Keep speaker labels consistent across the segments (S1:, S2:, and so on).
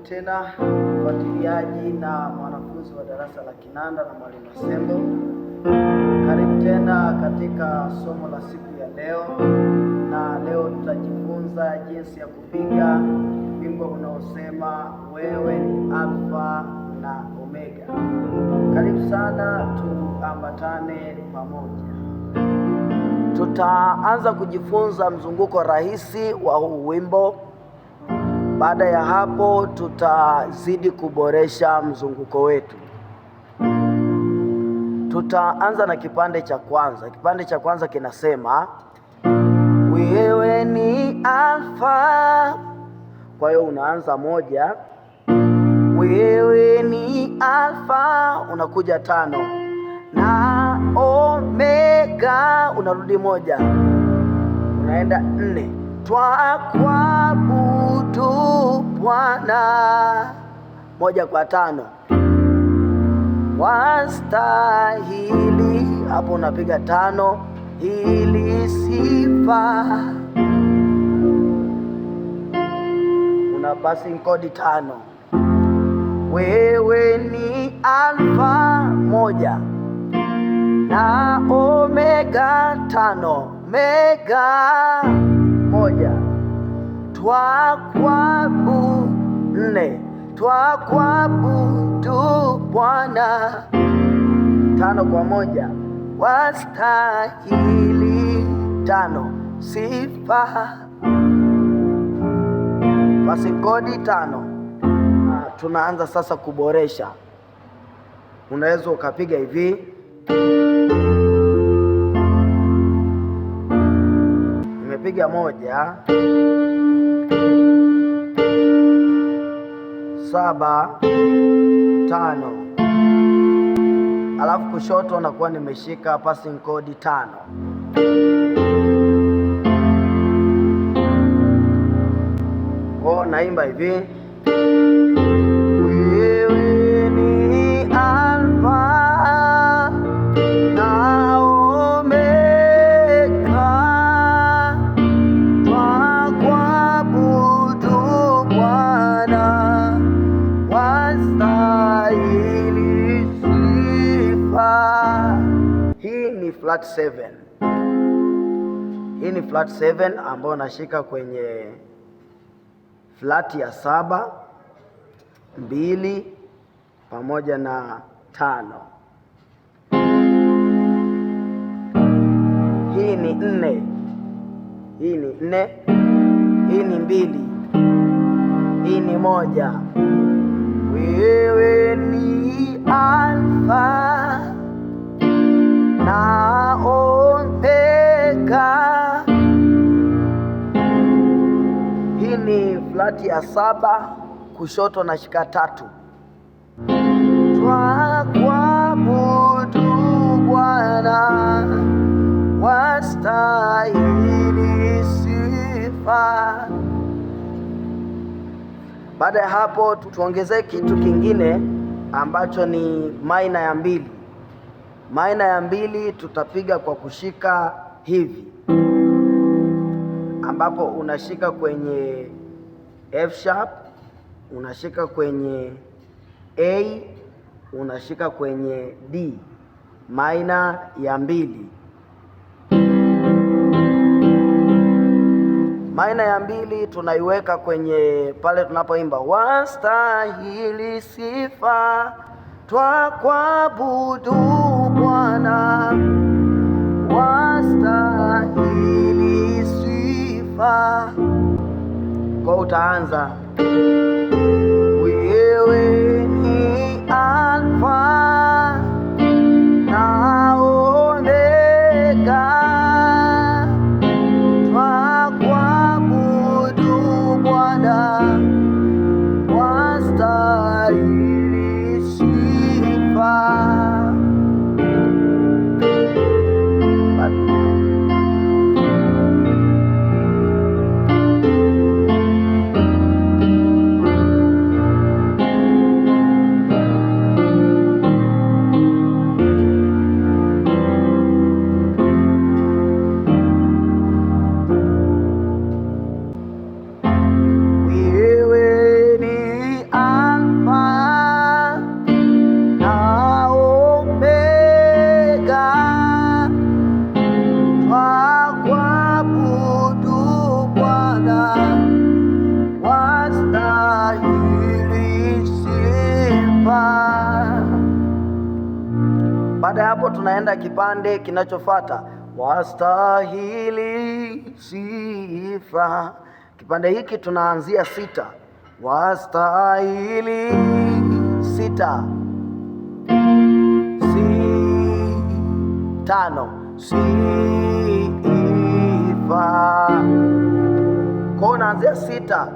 S1: tena mfuatiliaji na mwanafunzi wa darasa la kinanda na mwalimu Asembo. Karibu tena katika somo la siku ya leo, na leo tutajifunza jinsi ya kupiga wimbo unaosema wewe ni Alfa na Omega. Karibu sana, tuambatane pamoja. Tutaanza kujifunza mzunguko rahisi wa huu wimbo. Baada ya hapo tutazidi kuboresha mzunguko wetu. Tutaanza na kipande cha kwanza. Kipande cha kwanza kinasema wewe ni Alfa. Kwa hiyo unaanza moja, wewe ni Alfa, unakuja tano, na Omega unarudi moja, unaenda nne. Twakuabudu Bwana, moja kwa tano, wastahili, hapo unapiga tano, hili sifa, una passing chord tano. Wewe ni Alfa moja, na Omega tano, Mega moja, twakuabudu nne, twakuabudu Bwana tano kwa moja, wastahili tano, sifa, passing chord tano. Tunaanza sasa kuboresha. Unaweza ukapiga hivi, nimepiga moja, saba, tano, alafu kushoto nakuwa nimeshika passing chord tano. Naimba hivi, wewe ni Alfa na Omega, twakuabudu Bwana, wastahili sifa. Hii ni flat 7. Hii ni flat 7 ambayo nashika kwenye flat ya 7, 2 pamoja na 5. Hii ni 4. Hii ni 4. Hii ni 2. Hii ni 1. Wewe ni Alfa na Omega. Hii ni flat ya 7, kushoto na shika 3. Twakuabudu Bwana, wastahili sifa. Baada ya hapo tuongezee kitu kingine ambacho ni maina ya 2. Maina ya 2 tutapiga kwa kushika hivi, ambapo unashika kwenye F sharp, unashika kwenye A, unashika kwenye D. Maina ya 2. Maina ya 2 tunaiweka kwenye pale tunapoimba wastahili sifa, twakuabudu Bwana, wastahili sifa. Kwa utaanza wewe ni Alfa na Omega, twakuabudu Bwana, wastahili sifa. Baada ya hapo tunaenda kipande kinachofuata, wastahili sifa. Kipande hiki tunaanzia 6, wastahili 6, 5 sifa. Kwa unaanzia 6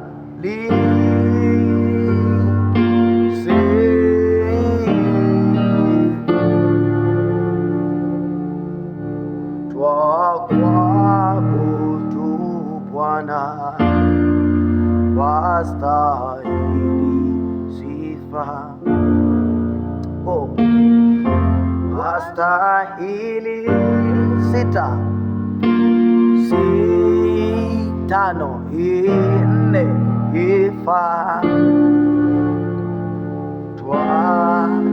S1: twakuabudu Bwana, wastahili sifa. Wastahili 6, 5, 4 ifa.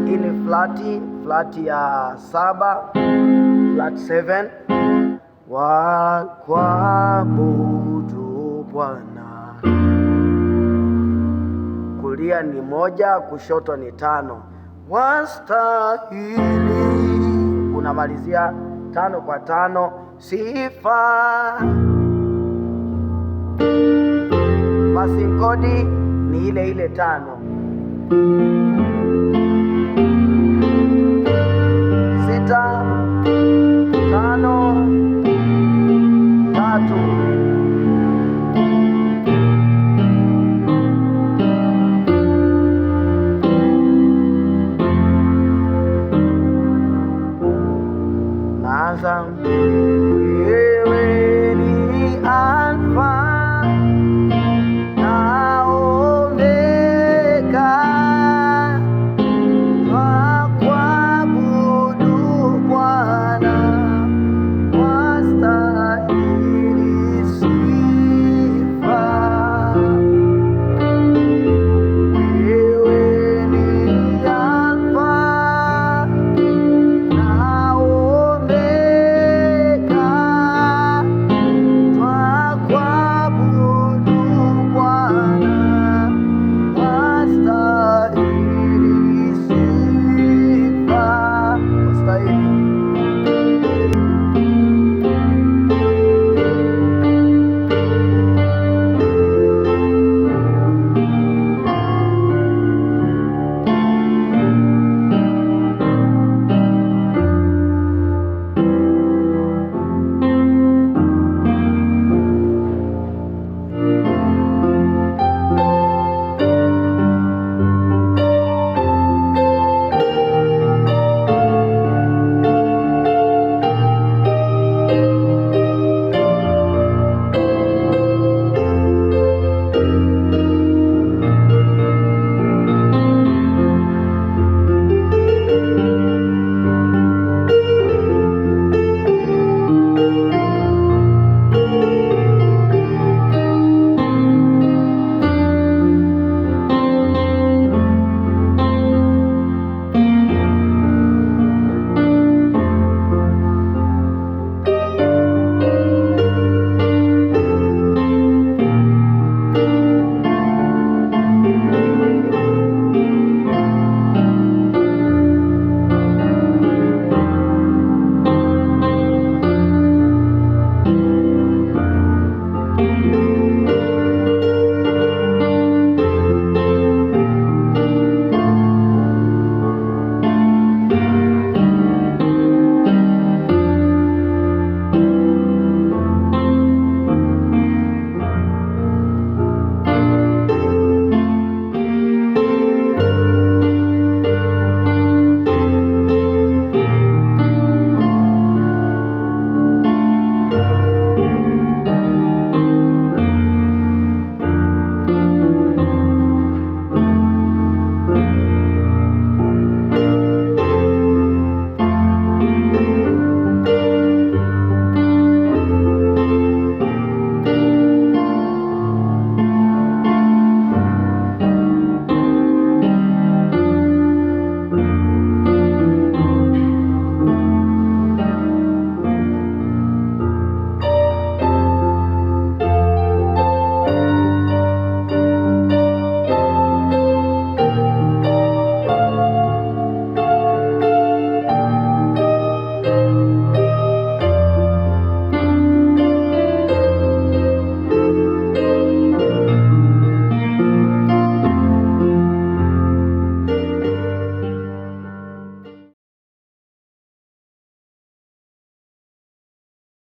S1: Ini flati ya 7, flat 7. Wakuabudu Bwana. Kulia ni 1, kushoto ni 5. Wastahili, unamalizia 5 kwa 5 sifa. Passing kodi ni ile 5.